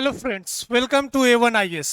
Hello friends, welcome to A1IS।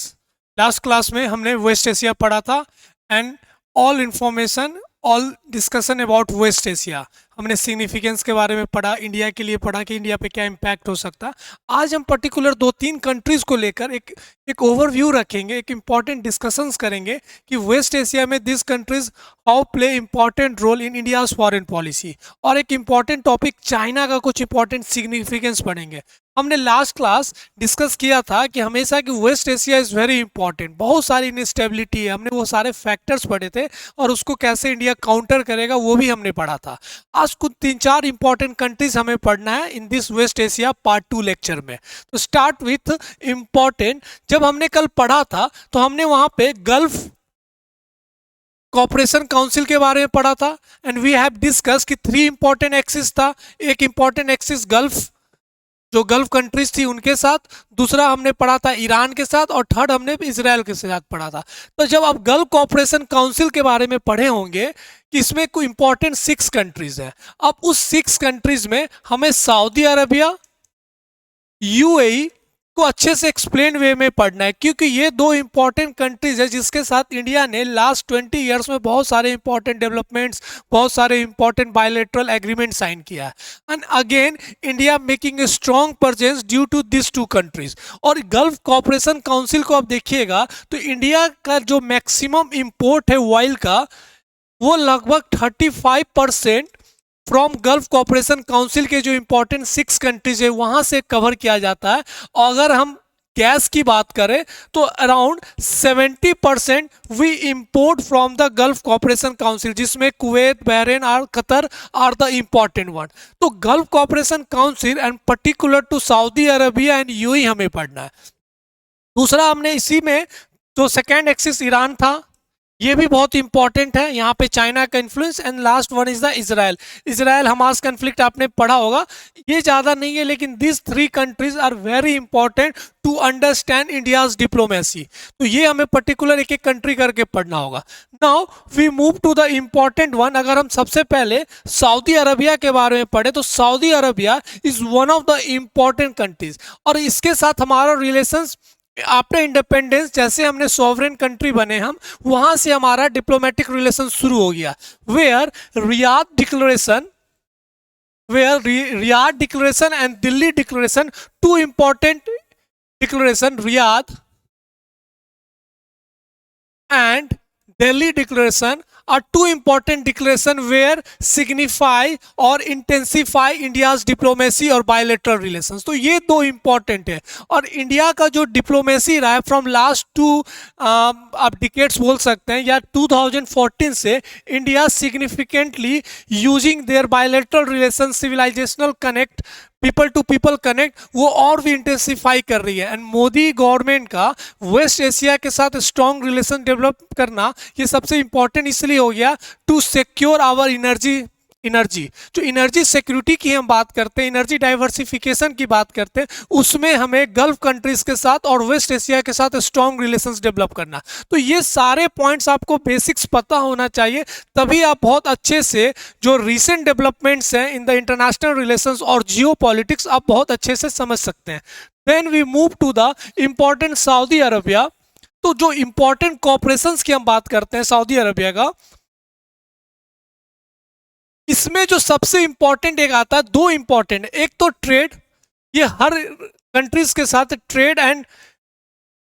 Last class में हमने west Asia पढ़ा था and all information all discussion about west Asia. हमने significance के बारे में पढ़ा, इंडिया के लिए पढ़ा कि इंडिया पे क्या इम्पैक्ट हो सकता। आज हम पर्टिकुलर 2-3 कंट्रीज़ को लेकर एक ओवरव्यू रखेंगे, एक इम्पॉर्टेंट डिस्कशंस करेंगे कि वेस्ट एशिया में this countries how play important role in India's foreign policy. और एक इम्पॉर्टेंट टॉपिक चाइना का कुछ इंपॉर्टेंट सिग्निफिकेंस पढ़ेंगे। हमने लास्ट क्लास डिस्कस किया था कि हमेशा कि west Asia is very important, बहुत सारी इनस्टेबिलिटी है, हमने वो सारे फैक्टर्स पढ़े थे और उसको कैसे इंडिया काउंटर करेगा वो भी हमने पढ़ा था। आज कुछ 3-4 इंपॉर्टेंट कंट्रीज हमें पढ़ना है in this west Asia part 2 lecture में। तो स्टार्ट विथ इम्पॉर्टेंट। जब हमने कल पढ़ा था तो हमने वहां पे गल्फ कॉपरेशन काउंसिल के बारे में पढ़ा था एंड वी हैव डिस्कस कि 3 इंपॉर्टेंट एक्सिस था। एक इंपॉर्टेंट एक्सिस गल्फ, जो गल्फ कंट्रीज थी उनके साथ, दूसरा हमने पढ़ा था ईरान के साथ और थर्ड हमने इजराइल के साथ पढ़ा था। तो जब आप गल्फ कॉपरेशन काउंसिल के बारे में पढ़े होंगे कि इसमें कोई इंपॉर्टेंट 6 कंट्रीज हैं। अब उस 6 कंट्रीज में हमें सऊदी अरबिया, यूएई को अच्छे से एक्सप्लेन वे में पढ़ना है, क्योंकि ये 2 इंपॉर्टेंट कंट्रीज है जिसके साथ इंडिया ने लास्ट 20 ईयर्स में बहुत सारे इंपॉर्टेंट डेवलपमेंट्स, बहुत सारे इंपॉर्टेंट बायलैटरल एग्रीमेंट साइन किया है। And again India making a strong presence due to this 2 countries. और गल्फ कॉपरेशन काउंसिल को आप देखिएगा तो इंडिया का जो मैक्सिमम इंपोर्ट है ऑयल का, वो लगभग 35% फ्रॉम गल्फ कॉपरेशन काउंसिल के जो इंपॉर्टेंट 6 कंट्रीज है वहां से कवर किया जाता है। और अगर हम गैस की बात करें तो around 70% we import from the Gulf corporation Council, जिसमें कुवैत, बहरीन और Qatar are the important one. तो Gulf corporation Council and particular to Saudi Arabia and UAE हमें पढ़ना है। दूसरा हमने इसी में जो सेकेंड एक्सिस ईरान था, ये भी बहुत इंपॉर्टेंट है, यहाँ पे चाइना का influence. And last one is the Israel. Israel Hamas conflict आपने पढ़ा होगा, ये ज़्यादा नहीं है, लेकिन this 3 countries are very important to understand India's diplomacy. तो ये हमें पर्टिकुलर एक एक कंट्री करके पढ़ना होगा। Now we move to the important one. अगर हम सबसे पहले सऊदी अरबिया के बारे में पढ़े तो Saudi Arabia is one of the important countries, और इसके साथ हमारा रिलेशंस आफ्टर इंडिपेंडेंस, जैसे हमने सॉवरेन कंट्री बने हम, वहां से हमारा डिप्लोमेटिक रिलेशन शुरू हो गया। Where Riyadh declaration and Delhi declaration, 2 important declaration, Riyadh and Delhi Declaration are 2 important declaration where signify और intensify India's diplomacy और bilateral relations। तो ये 2 important है। और इंडिया का जो डिप्लोमेसी रहा है फ्रॉम लास्ट 2 आप डिकेट्स बोल सकते हैं, या 2014 से India significantly using their bilateral relation, civilisational connect, people to people connect, वो और भी इंटेंसिफाई कर रही है। एंड मोदी गवर्नमेंट का वेस्ट एशिया के साथ स्ट्रॉन्ग रिलेशन डेवलप करना ये सबसे इंपॉर्टेंट इसलिए हो गया टू सिक्योर आवर एनर्जी। जो एनर्जी सिक्योरिटी की हम बात करते हैं, एनर्जी डाइवर्सिफिकेशन की बात करते हैं, उसमें हमें गल्फ कंट्रीज के साथ और वेस्ट एशिया के साथ स्ट्रॉन्ग रिलेशंस डेवलप करना। तो ये सारे पॉइंट्स आपको बेसिक्स पता होना चाहिए, तभी आप बहुत अच्छे से जो रीसेंट डेवलपमेंट्स हैं इन द इंटरनेशनल रिलेशंस और जियो पॉलिटिक्स आप बहुत अच्छे से समझ सकते हैं। Then we move to the important Saudi Arabia. तो जो इंपॉर्टेंट कॉपरेशंस की हम बात करते हैं सऊदी अरबिया का, इसमें जो सबसे इंपॉर्टेंट एक आता है, 2 इंपॉर्टेंट, एक तो ट्रेड, ये हर कंट्रीज के साथ ट्रेड एंड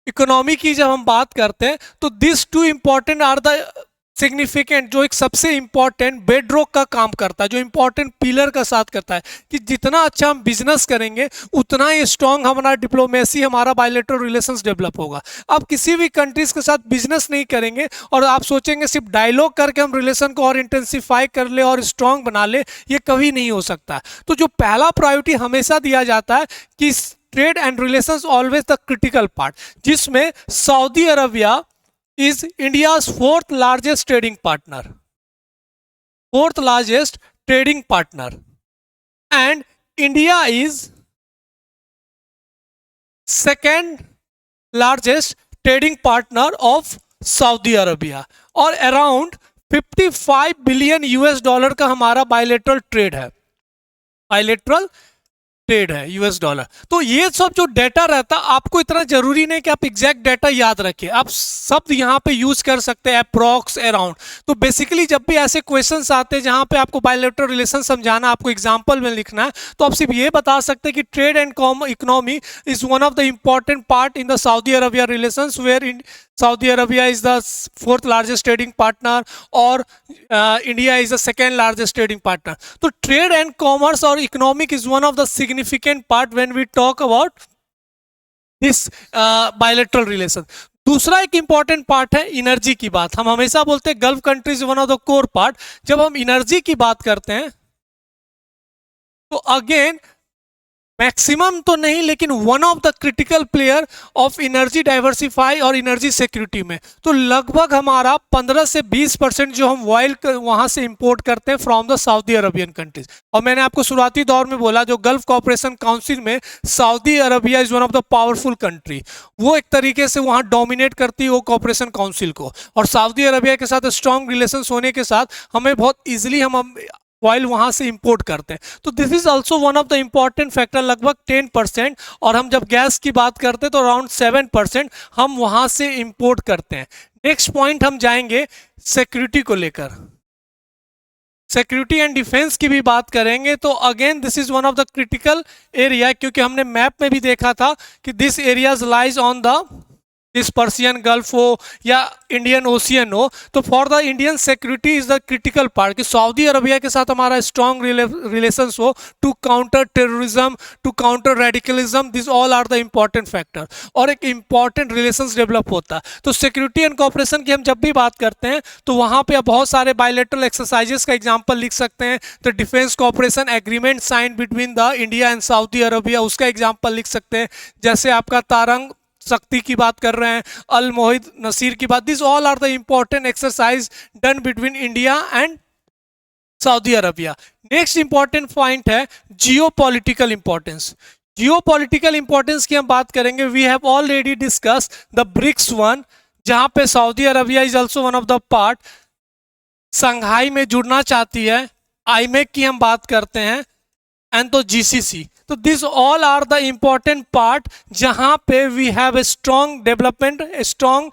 इकोनॉमी की जब हम बात करते हैं तो this 2 important are the significant, जो एक सबसे इंपॉर्टेंट बेडरॉक का काम करता है, जो इंपॉर्टेंट पिलर का साथ करता है कि जितना अच्छा हम बिजनेस करेंगे उतना ही स्ट्रॉन्ग हमारा डिप्लोमेसी, हमारा बायलैटरल रिलेशंस डेवलप होगा। अब किसी भी कंट्रीज के साथ बिजनेस नहीं करेंगे और आप सोचेंगे सिर्फ डायलॉग करके हम रिलेशन को और इंटेंसिफाई कर ले और स्ट्रॉन्ग बना ले, ये कभी नहीं हो सकता। तो जो पहला प्रायोरिटी हमेशा दिया जाता है कि trade and relations always the critical part, जिसमें Saudi Arabia is India's 4th largest trading partner, and India is 2nd largest trading partner of Saudi Arabia, और अराउंड 55 बिलियन US डॉलर का हमारा बायलैटरल ट्रेड है। Bilateral trade है US dollar. तो ये सब जो डेटा रहता आपको इतना जरूरी नहीं कि आप एग्जैक्ट डेटा याद रखें, आप शब्द यहाँ पे यूज कर सकते हैं, अप्रॉक्स, अराउंड। तो बेसिकली जब भी ऐसे क्वेश्चंस आते हैं जहाँ पे आपको बायलैटरल रिलेशन समझाना, आपको एग्जांपल में लिखना है, तो आप सिर्फ ये बता सकते हैं कि trade and economy is one of the important part in the Saudi Arabia relations, where in Saudi Arabia is the fourth largest trading partner or India is the second largest trading partner. So trade and commerce or economic is one of the significant part when we talk about this bilateral relation. दूसरा एक important part है energy की बात। हम हमेशा बोलते हैं gulf countries one of the core part. जब हम एनर्जी की बात करते हैं तो अगेन मैक्सिमम तो नहीं लेकिन one of the critical player of energy diversify और एनर्जी सिक्योरिटी में। तो लगभग हमारा 15 से 20% जो हम ऑयल वहां से इंपोर्ट करते हैं from the Saudi Arabian countries. और मैंने आपको शुरुआती दौर में बोला जो गल्फ कॉपरेशन काउंसिल में Saudi Arabia is one of the powerful country, वो एक तरीके से वहां डोमिनेट करती है वो कॉपरेशन काउंसिल को। और सऊदी अरबिया के साथ स्ट्रॉन्ग रिलेशन होने के साथ हमें बहुत ईजिली हम ऑयल वहां से इंपोर्ट करते हैं। तो this is also one of the important factor, लगभग 10%। और हम जब गैस की बात करते हैं तो अराउंड 7% हम वहां से इंपोर्ट करते हैं। नेक्स्ट पॉइंट हम जाएंगे सिक्योरिटी को लेकर, सिक्योरिटी एंड डिफेंस की भी बात करेंगे। तो again this is one of the critical area, क्योंकि हमने मैप में भी देखा था कि this areas lies on the this Persian gulf हो या इंडियन ओशियन हो। तो for the Indian security is the critical part कि सऊदी अरबिया के साथ हमारा स्ट्रॉन्ग रिलेशंस हो to counter terrorism, to counter radicalism, this all are the important factor. और एक इंपॉर्टेंट रिलेशंस डेवलप होता है। तो सिक्योरिटी एंड कॉपरेशन की हम जब भी बात करते हैं तो वहाँ पे आप बहुत सारे बायलैटरल एक्सरसाइजेस का एग्जाम्पल लिख सकते हैं। तो defence cooperation agreement sign between the India and Saudi Arabia, उसका एग्जाम्पल लिख सकते हैं। जैसे आपका तारंग शक्ति की बात कर रहे हैं, अल मोहिद नसीर की बात, this all are the important exercise done between India and Saudi Arabia. Next important point है जियोपॉलिटिकल इंपॉर्टेंस। जियोपॉलिटिकल इंपॉर्टेंस की हम बात करेंगे। We have already discuss the BRICS one, जहां पे Saudi Arabia is also one of the part, Shanghai में जुड़ना चाहती है। आईमेक की हम बात करते हैं एंड तो जीसीसी। तो this all are the important part जहां पे we have a strong development, a strong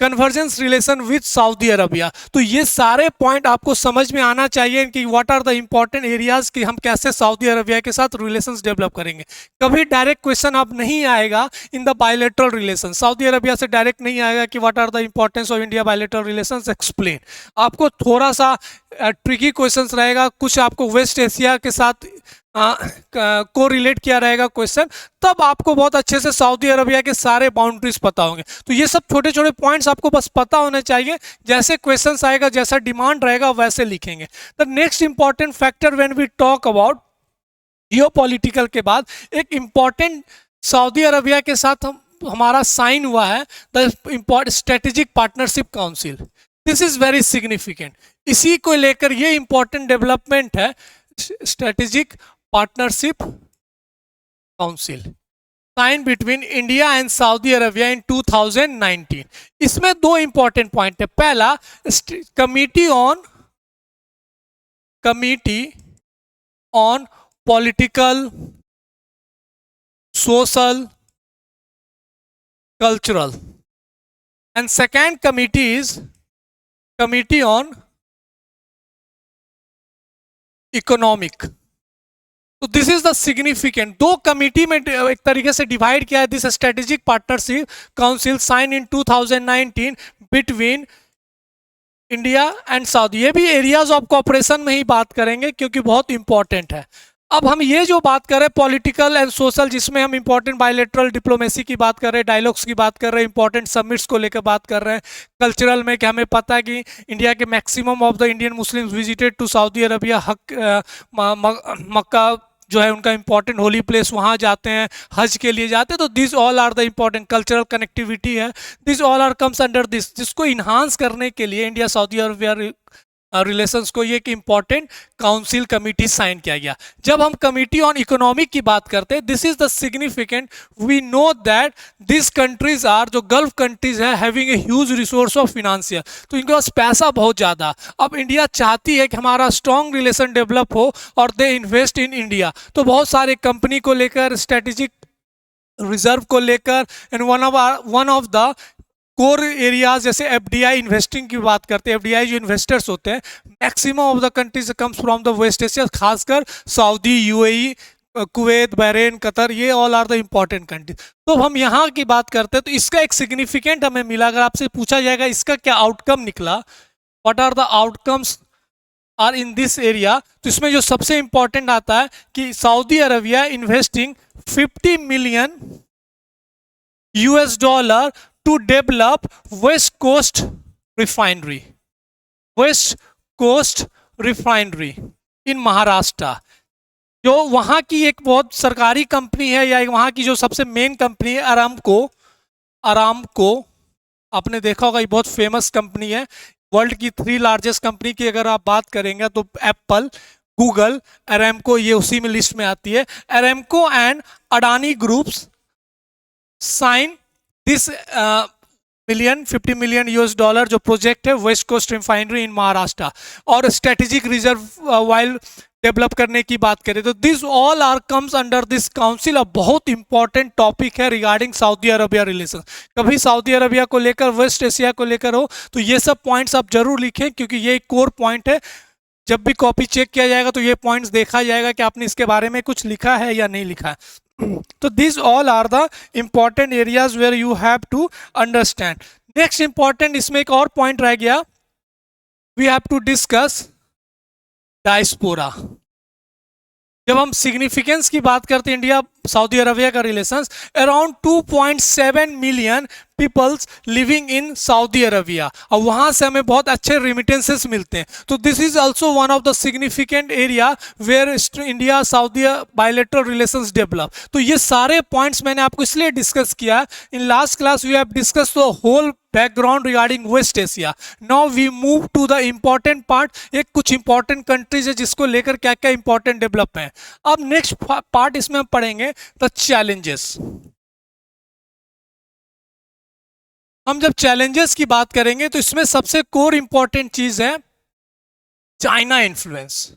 convergence relation with Saudi Arabia. तो ये सारे पॉइंट आपको समझ में आना चाहिए कि what are the important areas कि हम कैसे सऊदी अरबिया के साथ रिलेशंस डेवलप करेंगे। कभी डायरेक्ट क्वेश्चन अब नहीं आएगा in the bilateral relation, Saudi Arabia से डायरेक्ट नहीं आएगा कि what are the importance of India bilateral relations, explain. आपको थोड़ा सा ट्रिकी क्वेश्चंस रहेगा, कुछ आपको वेस्ट एशिया के साथ को रिलेट किया रहेगा क्वेश्चन, तब आपको बहुत अच्छे से सऊदी अरबिया के सारे बाउंड्रीज पता होंगे। तो ये सब छोटे छोटे पॉइंट्स आपको बस पता होने चाहिए, जैसे क्वेश्चंस आएगा, जैसा डिमांड रहेगा वैसे लिखेंगे। The next important factor when we talk about geopolitical के बाद एक इंपॉर्टेंट सऊदी अरबिया के साथ हमारा साइन हुआ है the strategic partnership council. This is very significant. इसी को लेकर ये इंपॉर्टेंट डेवलपमेंट है, strategic partnership council sign between India and Saudi Arabia in 2019। इसमें दो इंपॉर्टेंट पॉइंट है। पहला, committee on political, social, cultural, and second committee is committee on economic. तो दिस इज द सिग्निफिकेंट, दो कमिटी में एक तरीके से डिवाइड किया है this strategic partnership council sign in 2019 between India and Saudi. ये भी एरियाज ऑफ कोऑपरेशन में ही बात करेंगे क्योंकि बहुत इंपॉर्टेंट है। अब हम ये जो बात कर रहे हैं पॉलिटिकल एंड सोशल, जिसमें हम इंपॉर्टेंट बायलैटरल डिप्लोमेसी की बात कर रहे हैं, डायलॉग्स की बात कर रहे हैं, इंपॉर्टेंट समिट्स को लेकर बात कर रहे हैं। कल्चरल में कि हमें पता है कि इंडिया के maximum of the Indian Muslims visited to Saudi Arabia, Mecca जो है उनका इंपॉर्टेंट होली प्लेस, वहाँ जाते हैं, हज के लिए जाते हैं। तो this all are the important cultural connectivity है, this all are comes under this, जिसको इन्हांस करने के लिए इंडिया सऊदी अरबिया रिलेशंस को ये एक इंपॉर्टेंट काउंसिल कमिटी साइन किया गया। जब हम कमिटी ऑन इकोनॉमिक की बात करते हैं, this is the significant, we know that this countries are, जो गल्फ कंट्रीज है, having a huge resource of financial, तो इनके पास पैसा बहुत ज़्यादा। अब इंडिया चाहती है कि हमारा स्ट्रॉन्ग रिलेशन डेवलप हो और दे इन्वेस्ट इन इंडिया, तो बहुत सारे कंपनी को लेकर, स्ट्रेटेजिक रिजर्व को लेकर, and one of the core areas जैसे एफडीआई इन्वेस्टिंग की बात करते हैं, एफडीआई जो इन्वेस्टर्स होते हैं maximum of the countries comes from the West Asia, खासकर Saudi, UAE, Kuwait, Bahrain, Qatar, ये all are the important countries. तो हम यहाँ की बात करते हैं तो इसका एक सिग्निफिकेंट हमें मिला। अगर आपसे पूछा जाएगा इसका क्या आउटकम निकला, what are the outcomes are in this area, तो इसमें जो सबसे इंपॉर्टेंट आता है कि Saudi Arabia investing 50 million US$ to develop West Coast Refinery, West Coast Refinery in Maharashtra, जो वहाँ की एक बहुत सरकारी कंपनी है, या वहाँ की जो सबसे मेन कंपनी है अरामको। अरामको आपने देखा होगा, ये बहुत फेमस कंपनी है, वर्ल्ड की 3 लार्जेस्ट कंपनी की अगर आप बात करेंगे तो एप्पल, गूगल, अरामको, ये उसी में लिस्ट में आती है। Aramco and Adani groups sign this 50 million US$ जो प्रोजेक्ट है west coast refinery in Maharashtra, और स्ट्रेटेजिक रिजर्व वाइल डेवलप करने की बात करें तो this all are comes under this council. अब बहुत इंपॉर्टेंट टॉपिक है रिगार्डिंग सऊदी अरबिया रिलेशन। कभी सऊदी अरबिया को लेकर, वेस्ट एशिया को लेकर हो तो ये सब पॉइंट्स आप जरूर लिखें, क्योंकि ये एक कोर पॉइंट है। जब भी कॉपी चेक किया जाएगा तो ये पॉइंट्स देखा जाएगा कि आपने इसके बारे में कुछ लिखा है या नहीं लिखा है। तो this all are the important areas where you have to understand. Next important, इसमें एक और पॉइंट रह गया, we have to discuss diaspora. जब हम सिग्निफिकेंस की बात करते हैं इंडिया सऊदी अरबिया का relations, around 2.7 million peoples living in Saudi Arabia, और वहां से हमें बहुत अच्छे रिमिटेंसेस मिलते हैं। तो this is also one of the significant area where India Saudi bilateral relations develop. तो ये सारे पॉइंट्स मैंने आपको इसलिए डिस्कस किया। In last class we have discuss the whole background regarding waste Asia. Now we move to the important part. एक कुछ important countries है जिसको लेकर क्या क्या इंपॉर्टेंट डेवलप है। अब नेक्स्ट पार्ट इसमें हम पढ़ेंगे द चैलेंजेस। हम जब चैलेंजेस की बात करेंगे तो इसमें सबसे कोर इंपॉर्टेंट चीज है China influence.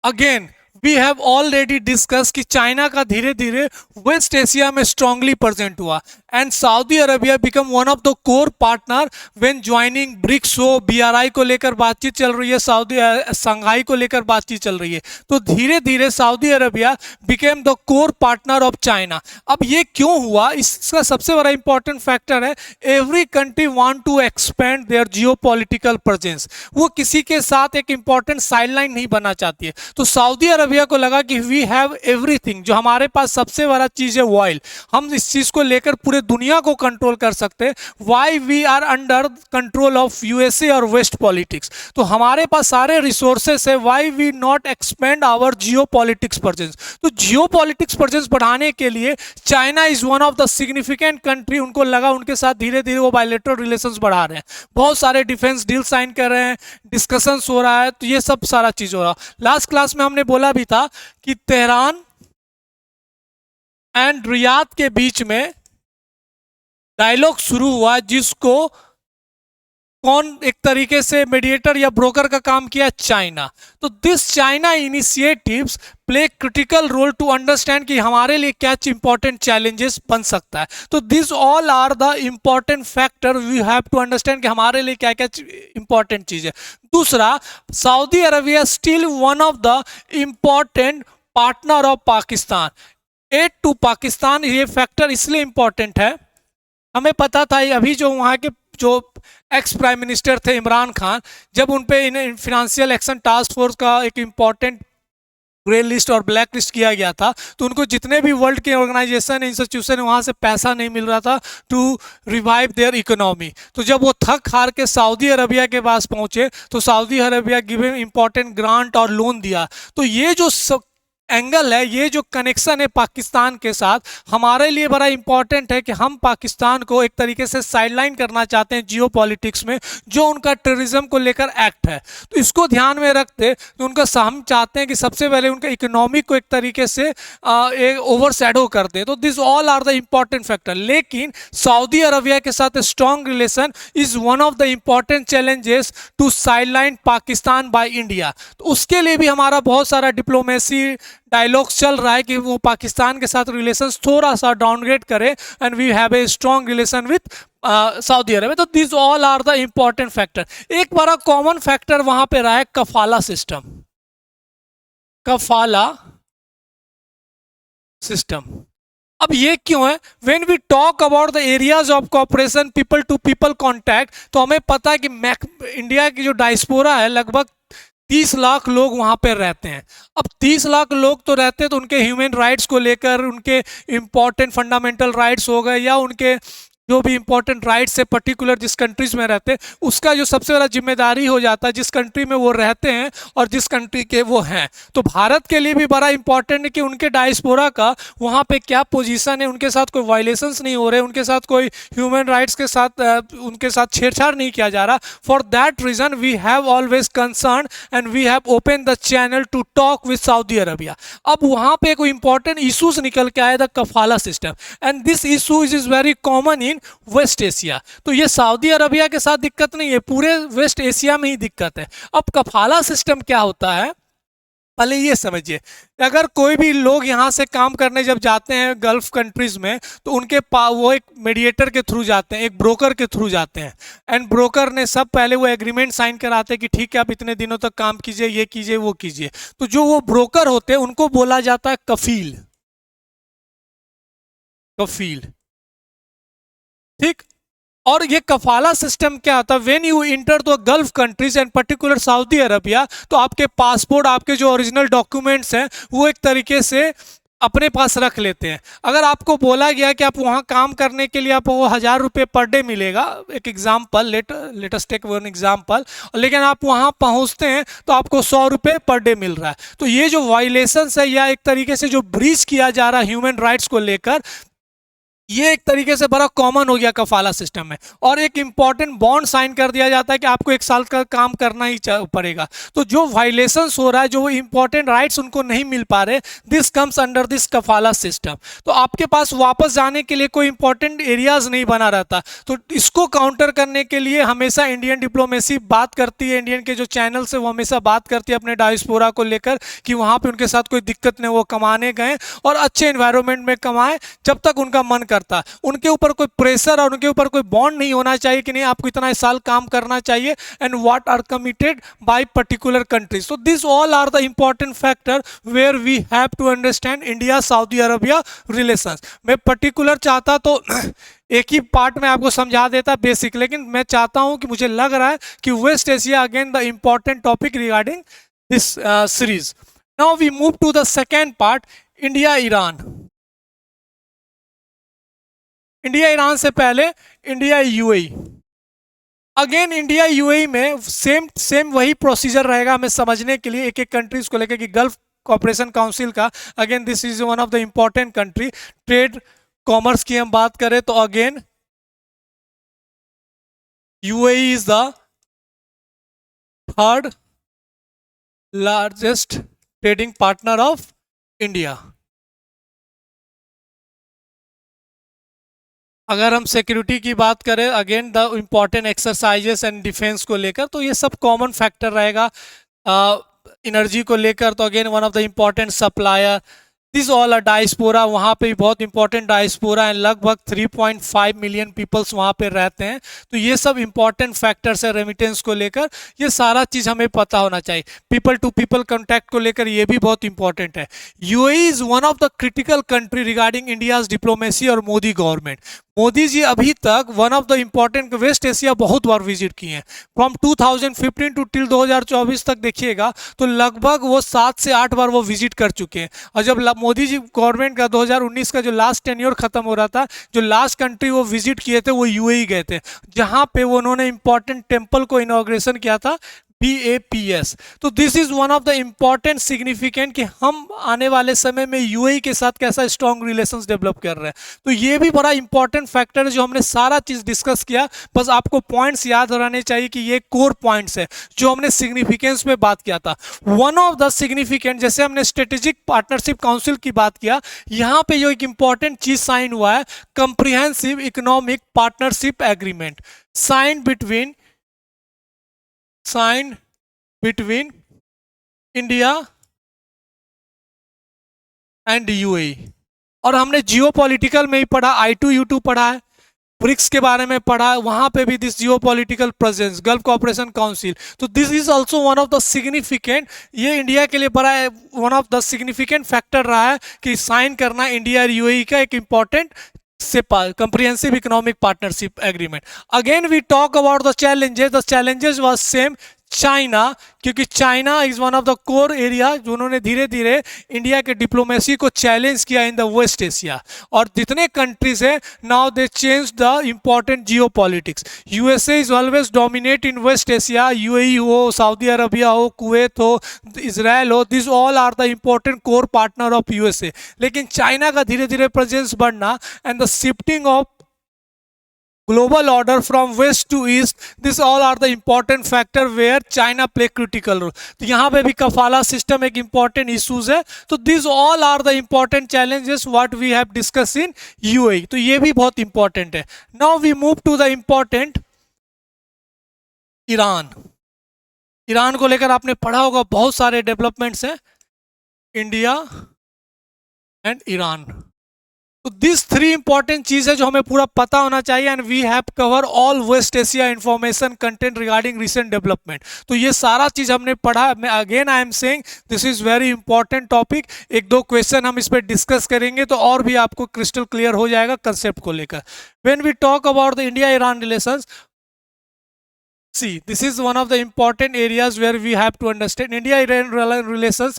Again we have already discuss कि चाइना का धीरे धीरे वेस्ट एशिया में स्ट्रांगली प्रेजेंट हुआ, and Saudi Arabia become one of the core partner when joining BRICS हो, BRI को लेकर बातचीत चल रही है, संघाई को लेकर बातचीत चल रही है। तो धीरे धीरे Saudi Arabia became the core partner of China. अब ये क्यों हुआ, इसका सबसे बड़ा इंपॉर्टेंट फैक्टर है every country want to expand their geopolitical presence. वो किसी के साथ एक इंपॉर्टेंट साइडलाइन नहीं बनना चाहती है। तो सऊदी अरबिया को लगा कि वी हैव एवरीथिंग, जो हमारे पास सबसे बड़ा चीज है ऑयल, हम इस चीज को लेकर पूरे दुनिया को कंट्रोल कर सकते हैं। Why we are under control of USA और वेस्ट पॉलिटिक्स। तो हमारे पास सारे रिसोर्सेस है, why we not expand our geo politics presence. तो जियो पॉलिटिक्स प्रेजेंस बढ़ाने के लिए China is one of the significant country. उनको लगा उनके साथ धीरे धीरे वो बायलैटरल रिलेशंस बढ़ा रहे हैं, बहुत सारे डिफेंस डील साइन कर रहे हैं, डिस्कशंस हो रहा है, तो ये सब सारा चीज हो रहा है। लास्ट क्लास में हमने बोला भी था कि तेहरान एंड रियाद के बीच में डायलॉग शुरू हुआ, जिसको कौन एक तरीके से मीडिएटर या ब्रोकर का काम किया, चाइना। तो this China initiatives play critical role to understand कि हमारे लिए क्या इंपॉर्टेंट चैलेंजेस बन सकता है। तो this all are the important factor we have to understand कि हमारे लिए क्या क्या इंपॉर्टेंट चीज है। दूसरा, Saudi Arabia still one of the important partner of Pakistan. Aid to Pakistan, ये फैक्टर इसलिए इंपॉर्टेंट है, हमें पता था अभी जो वहाँ के जो एक्स प्राइम मिनिस्टर थे इमरान खान, जब उन पे फिनेंशियल एक्शन टास्क फोर्स का एक इंपॉर्टेंट ग्रे लिस्ट और ब्लैक लिस्ट किया गया था, तो उनको जितने भी वर्ल्ड के ऑर्गेनाइजेशन इंस्टीट्यूशन वहाँ से पैसा नहीं मिल रहा था टू रिवाइव देयर इकोनॉमी। तो जब वो थक हार के सऊदी अरबिया के पास पहुँचे तो Saudi Arabia given important grant और लोन दिया। तो ये जो एंगल है, ये जो कनेक्शन है पाकिस्तान के साथ, हमारे लिए बड़ा इंपॉर्टेंट है कि हम पाकिस्तान को एक तरीके से साइडलाइन करना चाहते हैं जियो पॉलिटिक्स में, जो उनका टेररिज्म को लेकर एक्ट है। तो इसको ध्यान में रखते तो उनका हम चाहते हैं कि सबसे पहले उनका इकोनॉमिक को एक तरीके से ओवर शैडो कर दे। तो this all are the important factor. लेकिन सऊदी अरबिया के साथ strong relation is one of the important challenges to sideline Pakistan by India. तो उसके लिए भी हमारा बहुत सारा डिप्लोमेसी डायलॉग चल रहा है कि वो पाकिस्तान के साथ रिलेशंस थोड़ा सा डाउनग्रेड करे and we have a strong relation with Saudi Arabia. तो this all are the important factor. एक बड़ा कॉमन फैक्टर वहां पे रहा है कफाला सिस्टम। कफाला सिस्टम अब ये क्यों है? When we talk about the areas of cooperation, people to people contact, तो हमें पता है कि इंडिया की जो डायस्पोरा है लगभग 30 लाख लोग वहां पर रहते हैं। अब 30 लाख लोग तो रहते हैं, तो उनके ह्यूमन राइट्स को लेकर, उनके इंपॉर्टेंट फंडामेंटल राइट्स हो गए या उनके जो भी इंपॉर्टेंट राइट्स है पर्टिकुलर जिस कंट्रीज में रहते हैं, उसका जो सबसे बड़ा जिम्मेदारी हो जाता है जिस कंट्री में वो रहते हैं और जिस कंट्री के वो हैं। तो भारत के लिए भी बड़ा इंपॉर्टेंट है कि उनके डायस्पोरा का वहाँ पे क्या पोजीशन है, उनके साथ कोई वायलेशंस नहीं हो रहे, उनके साथ कोई ह्यूमन राइट्स के साथ उनके साथ छेड़छाड़ नहीं किया जा रहा। For that reason we have always concern and we have open the channel to talk with Saudi Arabia. अब वहाँ पे कोई इंपॉर्टेंट इशूज निकल के आया, the kafala system, and this issue is very common in waste Asia. तो ये Saudi Arabia के साथ दिक्कत नहीं है, पूरे वेस्ट एशिया में ही दिक्कत है। अब कफाला सिस्टम क्या होता है पहले ये समझिए। अगर कोई भी लोग यहाँ से काम करने जब जाते हैं गल्फ कंट्रीज में, तो उनके वो एक मीडिएटर के थ्रू जाते हैं, एक ब्रोकर के थ्रू जाते हैं, एंड ब्रोकर ने सब पहले वो एग्रीमेंट साइन कराते हैं कि ठीक है आप इतने दिनों तक काम कीजिए, ये कीजिए, वो कीजिए। तो जो वो ब्रोकर होते हैं उनको बोला जाता है कफील। कफील, ठीक। और ये कफाला सिस्टम क्या होता है? When you enter the gulf countries and particular Saudi Arabia, तो आपके पासपोर्ट, आपके जो ओरिजिनल डॉक्यूमेंट्स हैं वो एक तरीके से अपने पास रख लेते हैं। अगर आपको बोला गया कि आप वहाँ काम करने के लिए आपको 1000 रुपये पर डे मिलेगा, एक example, let us take one example, लेकिन आप वहाँ पहुँचते हैं तो आपको 100 रुपये पर डे मिल रहा है। तो ये जो वायलेशंस है या एक तरीके से जो ब्रीच किया जा रहा है ह्यूमन राइट्स को लेकर, ये एक तरीके से बड़ा कॉमन हो गया कफाला सिस्टम में। और एक इंपॉर्टेंट बॉन्ड साइन कर दिया जाता है कि आपको 1 साल का काम करना ही पड़ेगा। तो जो वायलेशंस हो रहा है, जो इंपॉर्टेंट राइट्स उनको नहीं मिल पा रहे, this comes under this kafala system. तो आपके पास वापस जाने के लिए कोई इंपॉर्टेंट एरियाज नहीं बना रहता। तो इसको काउंटर करने के लिए हमेशा इंडियन डिप्लोमेसी बात करती है, इंडियन के जो चैनल्स है वो हमेशा बात करती है अपने डायस्पोरा को लेकर कि वहाँ पर उनके साथ कोई दिक्कत नहीं, वो कमाने गए और अच्छे इन्वायरमेंट में कमाएं जब तक उनका मन करता। उनके ऊपर कोई प्रेशर और उनके ऊपर कोई बॉन्ड नहीं होना चाहिए कि नहीं आपको इतना साल काम करना चाहिए, and what are committed by particular countries. So this all are the important factor where we have to understand India Saudi Arabia relations. मैं पर्टिकुलर चाहता तो एक ही पार्ट में आपको समझा देता बेसिक, लेकिन मैं चाहता हूं कि मुझे लग रहा है कि west Asia again the important topic regarding this series. Now we move to the second part, India Iran. India Iran से पहले India UAE. Again India UAE में सेम वही प्रोसीजर रहेगा हमें समझने के लिए एक एक कंट्रीज को लेकर कि गल्फ कोऑपरेशन काउंसिल का, again this is one of the important country. Trade commerce की हम बात करें तो again UAE is the third largest trading partner of India. अगर हम सिक्योरिटी की बात करें, again the important exercises and defence को लेकर, तो ये सब कॉमन फैक्टर रहेगा। एनर्जी को लेकर तो again one of the important supplier, this all a diaspora, वहाँ पे भी बहुत इंपॉर्टेंट डायस्पोरा है, लगभग 3.5 मिलियन पीपल्स वहाँ पे रहते हैं। तो ये सब इंपॉर्टेंट फैक्टर्स है रेमिटेंस को लेकर, ये सारा चीज़ हमें पता होना चाहिए। पीपल टू पीपल कॉन्टैक्ट को लेकर ये भी बहुत इंपॉर्टेंट है। UAE is one of the critical country regarding India's diplomacy और मोदी गवर्नमेंट। मोदी जी अभी तक one of the important west Asia बहुत बार विजिट किए हैं, फ्रॉम 2015 टू टिल 2024 तक देखिएगा तो लगभग वो 7 से 8 बार वो विजिट कर चुके हैं। और जब मोदी जी गवर्नमेंट का 2019 का जो लास्ट टेन्योर खत्म हो रहा था, जो लास्ट कंट्री वो विजिट किए थे वो यूएई गए थे, जहाँ पे वो उन्होंने इंपॉर्टेंट टेम्पल को इनॉग्रेशन किया था, BAPS। तो this is one of the important significant कि हम आने वाले समय में यूएई के साथ कैसा स्ट्रॉन्ग रिलेशंस डेवलप कर रहे हैं। तो ये भी बड़ा इंपॉर्टेंट फैक्टर है जो हमने सारा चीज डिस्कस किया। बस आपको पॉइंट्स याद रहने चाहिए कि ये कोर पॉइंट्स है जो हमने सिग्निफिकेंस में बात किया था। वन ऑफ द सिग्निफिकेंट, जैसे हमने स्ट्रेटेजिक पार्टनरशिप काउंसिल की बात किया, यहाँ पे जो एक इंपॉर्टेंट चीज साइन हुआ है, comprehensive economic partnership agreement sign between India and UAE. और हमने जियोपॉलिटिकल में ही पढ़ा, I2U2 पढ़ा है, ब्रिक्स के बारे में पढ़ा है, वहां पे भी this geopolitical presence, Gulf Cooperation Council. तो this is also one of the significant, ये इंडिया के लिए बड़ा one of the significant factor रहा है कि साइन करना इंडिया और यूएई का एक important comprehensive economic partnership agreement. Again we talk about the challenges was same, China, क्योंकि China is one of the core area जिन्होंने धीरे धीरे इंडिया के डिप्लोमेसी को चैलेंज किया इन द वेस्ट एशिया। और जितने कंट्रीज है now they change the important geo politics. USA is always dominate in waste Asia, UAE हो, सऊदी अरबिया हो, कुवैत हो, इसराइल हो, this all are the important core partner of USA. लेकिन China का धीरे धीरे प्रेजेंस बढ़ना and the shifting of global order from west to east, this all are the important factor where China play critical role। तो यहाँ पे भी कफाला system एक important issues है। तो these all are the important challenges what we have discussed in UAE। तो ये भी बहुत important है। Now we move to the important Iran. Iran को लेकर आपने पढ़ा होगा, बहुत सारे डेवलपमेंट्स हैं, इंडिया एंड ईरान। तो दिस थ्री इंपॉर्टेंट चीज है जो हमें पूरा पता होना चाहिए and we have cover all west Asia information content regarding recent development. तो ये सारा चीज हमने पढ़ा। मैं again I am saying this is very important topic. एक दो क्वेश्चन हम इस पर डिस्कस करेंगे तो और भी आपको क्रिस्टल क्लियर हो जाएगा कंसेप्ट को लेकर। When we talk about the India Iran relations, see this is one of the important areas where we have to understand India Iran relations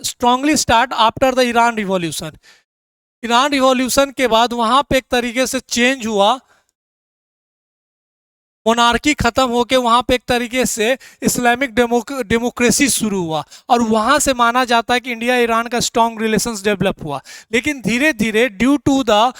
strongly start after the Iran revolution। Iran revolution के बाद वहां पे एक तरीके से change हुआ, monarchy खत्म होके वहां पे एक तरीके से इस्लामिक डेमोक्रेसी शुरू हुआ और वहां से माना जाता है कि इंडिया ईरान का स्ट्रॉन्ग रिलेशंस डेवलप हुआ। लेकिन धीरे धीरे due to the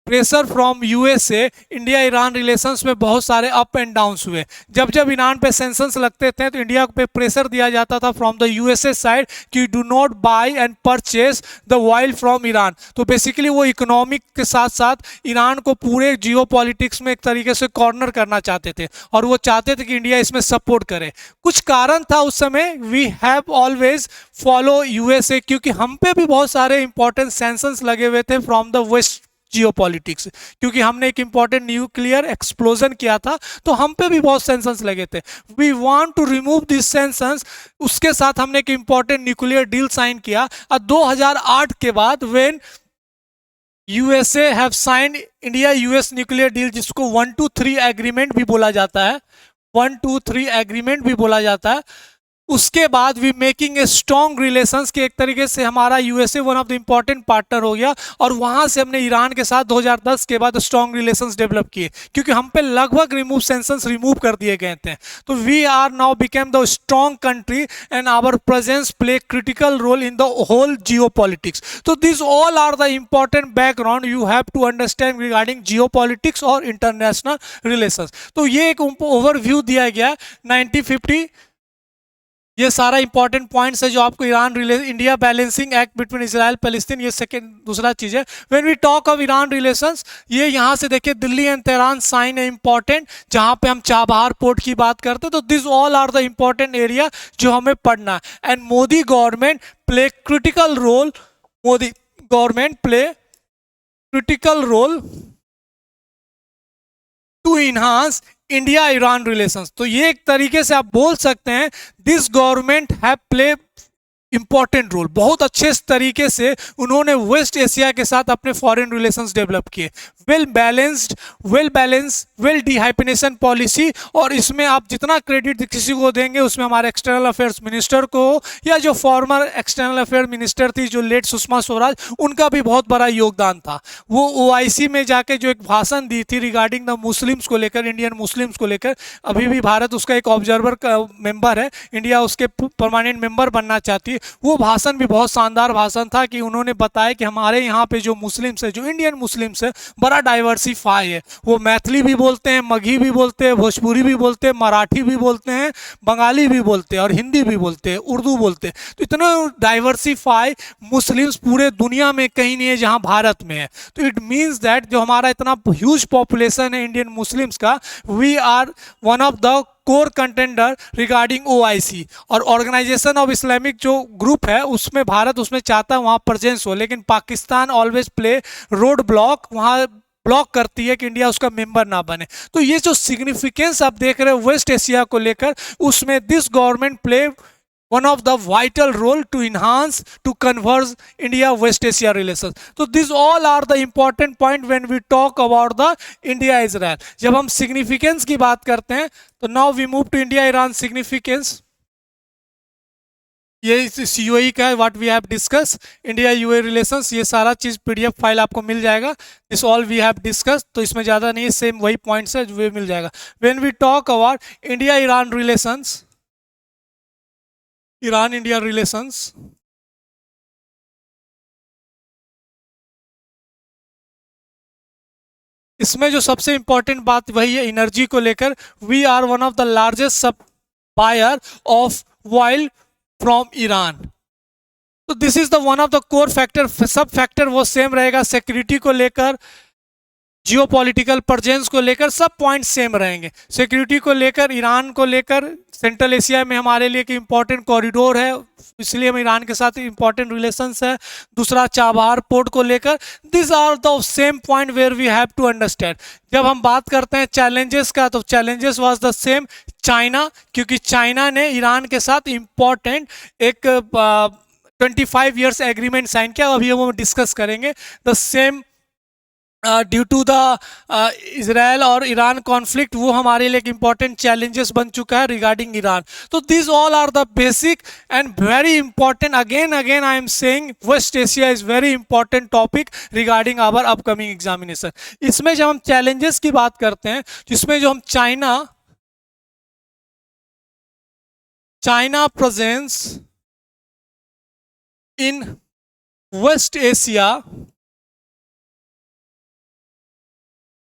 pressure from USA India Iran relations में बहुत सारे अप एंड डाउन्स हुए। जब जब ईरान पे सेंक्शंस लगते थे तो इंडिया पे प्रेशर दिया जाता था फ्रॉम द यूएसए साइड कि do not buy and purchase the oil from Iran. तो बेसिकली वो इकोनॉमिक के साथ साथ ईरान को पूरे जियो पॉलिटिक्स में एक तरीके से कॉर्नर करना चाहते थे और वो चाहते थे कि इंडिया इसमें सपोर्ट करे। कुछ कारण था उस समय, we have always follow USA, क्योंकि हम पे भी बहुत सारे इंपॉर्टेंट सेंक्शंस लगे हुए थे फ्रॉम द वेस्ट जियोपॉलिटिक्स, क्योंकि हमने एक इंपॉर्टेंट न्यूक्लियर एक्सप्लोजन किया था तो हम पे भी बहुत सेंक्शंस लगे थे। We want to remove this sanctions. उसके साथ हमने एक इंपॉर्टेंट न्यूक्लियर डील साइन किया और 2008 के बाद when USA have sign India US nuclear deal, जिसको 123 एग्रीमेंट भी बोला जाता है, 123 एग्रीमेंट भी बोला जाता है, उसके बाद we making a strong relations के एक तरीके से हमारा USA one of the important partner हो गया और वहां से हमने ईरान के साथ 2010 के बाद स्ट्रॉन्ग रिलेशंस डेवलप किए क्योंकि हम पे लगभग सेंक्शंस रिमूव कर दिए गए थे। तो we are now became the strong country and our presence play critical role in the whole geopolitics. तो this all are the important background you have to understand regarding geopolitics और international relations. तो ये एक overview दिया गया 1950। ये सारा important points है जो आपको Iran India balancing act between Israel Palestine, ये सेकंड दूसरा चीज है। When we talk of Iran relations, ये यहाँ से देखिए दिल्ली एंड तेहरान साइन है इंपॉर्टेंट, जहाँ पे हम चाबहार पोर्ट की बात करते हैं। तो this all are the important area जो हमें पढ़ना है। And Modi government play critical role, Modi government play critical role to enhance India Iran relations. तो ये एक तरीके से आप बोल सकते हैं this government have play important role, बहुत अच्छे तरीके से उन्होंने वेस्ट एशिया के साथ अपने फॉरेन रिलेशंस डेवलप किए। वेल बैलेंस वेल डिहाइपेनेशन पॉलिसी, और इसमें आप जितना क्रेडिट किसी को देंगे उसमें हमारे एक्सटर्नल अफेयर्स मिनिस्टर को या जो फॉर्मर एक्सटर्नल अफेयर मिनिस्टर थी जो लेट सुषमा स्वराज, उनका भी बहुत बड़ा योगदान था। वो ओआईसी में जाके जो एक भाषण दी थी रिगार्डिंग द मुस्लिम्स को लेकर, इंडियन मुस्लिम्स को लेकर, अभी भी भारत उसका एक ऑब्जर्वर मेंबर है, इंडिया उसके परमानेंट मेंबर बनना चाहती है। वो भाषण भी बहुत शानदार भाषण था कि उन्होंने बताया कि हमारे यहाँ पे जो मुस्लिम्स है, जो इंडियन मुस्लिम्स है, बड़ा डाइवर्सिफाई है। वो मैथिली भी बोलते हैं, मगही भी बोलते हैं, भोजपुरी भी बोलते हैं, मराठी भी बोलते हैं, बंगाली भी बोलते हैं और हिंदी भी बोलते हैं, उर्दू बोलते हैं। तो इतना डाइवर्सिफाई मुस्लिम्स पूरे दुनिया में कहीं नहीं है जहाँ भारत में है। तो इट मीन्स दैट जो हमारा इतना ह्यूज पॉपुलेशन है इंडियन मुस्लिम्स का, we are one of the core contender regarding OIC. और ऑर्गेनाइजेशन ऑफ इस्लामिक जो ग्रुप है उसमें भारत उसमें चाहता है वहाँ प्रेजेंस हो, लेकिन Pakistan always play road block, वहाँ ब्लॉक करती है कि इंडिया उसका मेंबर ना बने। तो ये जो सिग्निफिकेंस आप देख रहे हो वेस्ट एशिया को लेकर, उसमें this government play one of the vital role to enhance, to converge India West Asia relations. So these all are the important point when we talk about the India Israel. जब हम significance की बात करते हैं तो now we move to India Iran significance. ये CUAE का है, what we have discuss, India UAE relations, ये सारा चीज़ PDF फाइल आपको मिल जाएगा। This all we have discuss, तो इसमें ज़्यादा नहीं है, सेम वही पॉइंट्स है जो वे मिल जाएगा। When we talk about India Iran relations, Iran India relations, इसमें जो सबसे इंपॉर्टेंट बात वही है एनर्जी को लेकर। We are one of the largest supplier of oil from Iran. तो this is the one of the core factor. सब फैक्टर वो सेम रहेगा, सिक्योरिटी को लेकर, जियोपॉलिटिकल प्रेजेंस को लेकर, सब पॉइंट सेम रहेंगे। सिक्योरिटी को लेकर, ईरान को लेकर, सेंट्रल एशिया में हमारे लिए एक इंपॉर्टेंट कॉरिडोर है, इसलिए हम ईरान के साथ इंपॉर्टेंट रिलेशंस है। दूसरा चाबहार पोर्ट को लेकर, this are the same point where we have to understand. जब हम बात करते हैं चैलेंजेस का, तो challenges was the same China, क्योंकि चाइना ने ईरान के साथ इंपॉर्टेंट एक 25 ईयर्स एग्रीमेंट साइन किया, अभी हम डिस्कस करेंगे। The same due to the Israel और ईरान कॉन्फ्लिक्ट, वो हमारे लिए एक इंपॉर्टेंट चैलेंजेस बन चुका है रिगार्डिंग ईरान। तो this all are the basic and very important. Again I am saying West Asia is very important topic regarding our upcoming examination. इसमें जब हम चैलेंजेस की बात करते हैं, जिसमें जो हम China presence in waste Asia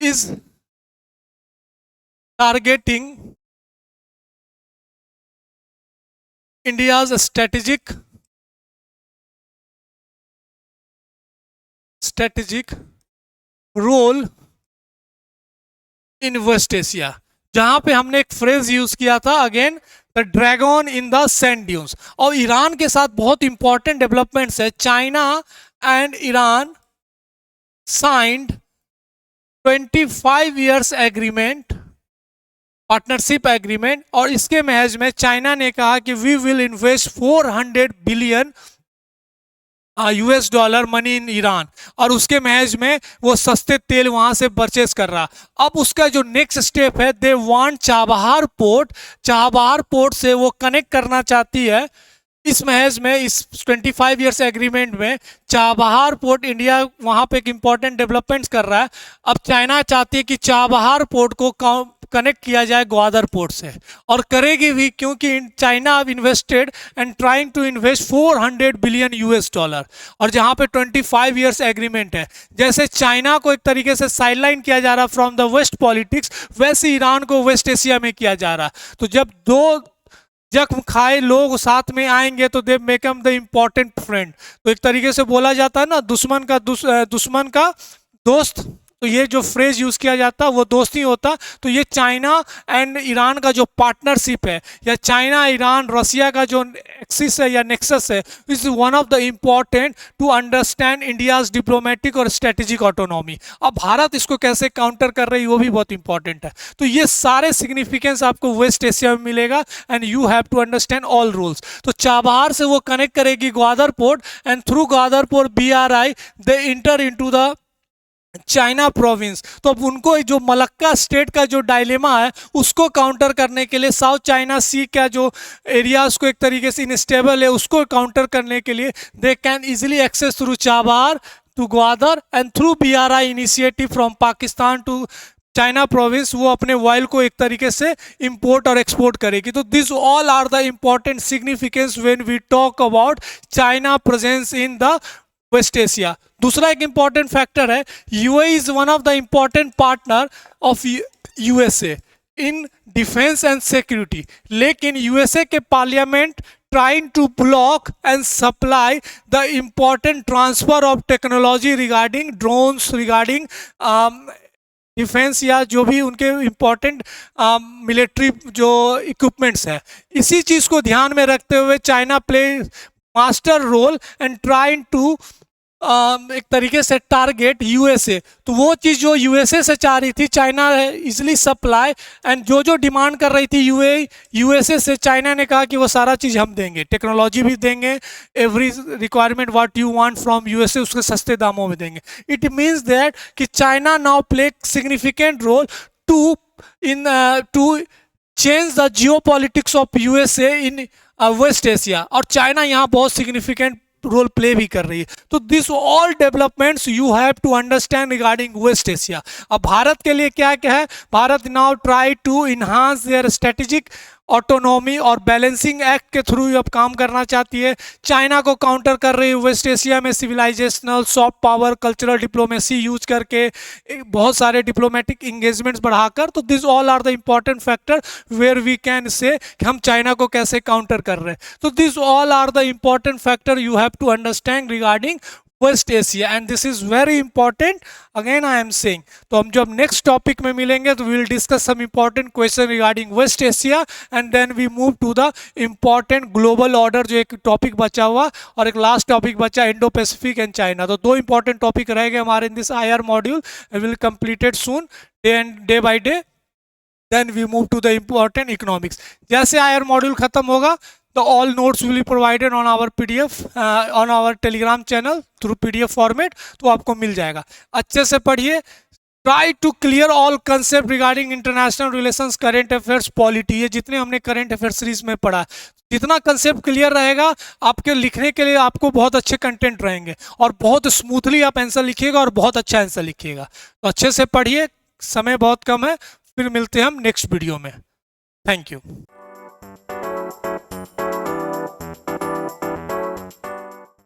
is targeting India's strategic role in West Asia, जहां पे हमने एक फ्रेज यूज किया था again, the dragon in the sand dunes. और ईरान के साथ बहुत इंपॉर्टेंट डेवलपमेंट्स है। China and Iran signed 25 years agreement, partnership agreement, और इसके महज में चाइना ने कहा कि we will invest 400 billion $US money in Iran, और उसके महज में वो सस्ते तेल वहां से परचेस कर रहा। अब उसका जो नेक्स्ट स्टेप है, दे वांट चाबहार पोर्ट से वो कनेक्ट करना चाहती है। इस महज में, इस 25 ईयर्स एग्रीमेंट में चाबहार पोर्ट, इंडिया वहां पे एक इंपॉर्टेंट डेवलपमेंट्स कर रहा है। अब चाइना चाहती है कि चाबहार पोर्ट को कनेक्ट किया जाए ग्वादर पोर्ट से, और करेगी भी, क्योंकि चाइना अब invested and trying to invest 400 billion $, और जहां पे 25 ईयर्स एग्रीमेंट है। जैसे चाइना को एक तरीके से साइडलाइन किया जा रहा फ्रॉम द वेस्ट पॉलिटिक्स, वैसे ईरान को वेस्ट एशिया में किया जा रहा। तो जब दो जख्म खाए लोग साथ में आएंगे तो दे मेकम द इम्पॉर्टेंट फ्रेंड। तो एक तरीके से बोला जाता है ना, दुश्मन का दोस्त तो ये जो फ्रेज यूज किया जाता वो दोस्त नहीं होता। तो ये चाइना एंड ईरान का जो पार्टनरशिप है, या चाइना ईरान रसिया का जो एक्सिस है या नेक्सस है, is one of the important to understand India's diplomatic और स्ट्रेटेजिक ऑटोनॉमी। अब भारत इसको कैसे काउंटर कर रही है वो भी बहुत इंपॉर्टेंट है। तो ये सारे सिग्निफिकेंस आपको वेस्ट एशिया में मिलेगा and you have to understand all rules. तो चाबहार से वो कनेक्ट करेगी Gwadar port and through Gwadar port BRI they enter into the China province. तो अब उनको जो मलक्का स्टेट का जो डायलेमा है उसको काउंटर करने के लिए, साउथ चाइना सी का जो एरिया उसको एक तरीके से इनस्टेबल है उसको काउंटर करने के लिए they can easily access through Chabahar to Gwadar and through BRI initiative from Pakistan to China province वो अपने ऑयल को एक तरीके से इंपोर्ट और एक्सपोर्ट करेगी। तो this all are the important significance when we talk about China presence in the West Asia. दूसरा एक इंपॉर्टेंट फैक्टर है, UAE is one of the important partner of USA in defence and security, लेकिन USA के parliament trying to block and supply the important transfer of technology regarding drones, regarding defence या जो भी उनके important military जो equipments है। इसी चीज़ को ध्यान में रखते हुए China play master role and trying to एक तरीके से टारगेट USA। तो वो चीज़ जो USA से चाह रही थी चाइना इजली सप्लाई, एंड जो डिमांड कर रही थी USA से, चाइना ने कहा कि वो सारा चीज़ हम देंगे, टेक्नोलॉजी भी देंगे, every requirement what you want from USA उसके सस्ते दामों में देंगे। इट मीन्स दैट कि China now play significant role to change the geopolitics of USA in waste Asia, और चाइना यहाँ बहुत सिग्निफिकेंट रोल प्ले भी कर रही है। तो this all developments you have to understand regarding waste Asia. अब भारत के लिए क्या क्या है, Bharat now try to enhance their strategic autonomy और बैलेंसिंग एक्ट के थ्रू अब काम करना चाहती है। चाइना को काउंटर कर रही है वेस्ट एशिया में civilisational, soft power, cultural diplomacy use करके, बहुत सारे डिप्लोमेटिक इंगेजमेंट्स बढ़ाकर। तो this all are the important factor where we can say कि हम चाइना को कैसे काउंटर कर रहे हैं। तो this all are the important factor you have to understand regarding waste Asia, and this is very important again I am saying. तो हम जब नेक्स्ट टॉपिक में मिलेंगे तो we will discuss some important question regarding waste Asia and then we move to the important global order, जो एक topic बचा हुआ, और एक लास्ट टॉपिक बचा इंडो पैसिफिक एंड चाइना। तो दो इंपॉर्टेंट टॉपिक रहेंगे हमारे in this IR module, will completed soon day by day, then we move to the important economics. जैसे IR मॉड्यूल खत्म होगा तो all notes will be provided on our PDF on our Telegram channel through PDF format, तो आपको मिल जाएगा। अच्छे से पढ़िए, try to clear all concept regarding international relations, current affairs, polity, ये जितने हमने करेंट अफेयर सीरीज में पढ़ा, जितना कंसेप्ट क्लियर रहेगा आपके लिखने के लिए आपको बहुत अच्छे कंटेंट रहेंगे और बहुत स्मूथली आप आंसर लिखिएगा और बहुत अच्छा आंसर लिखिएगा। तो अच्छे से पढ़िए, समय बहुत कम है, फिर मिलते हैं हम नेक्स्ट वीडियो में। Thank you.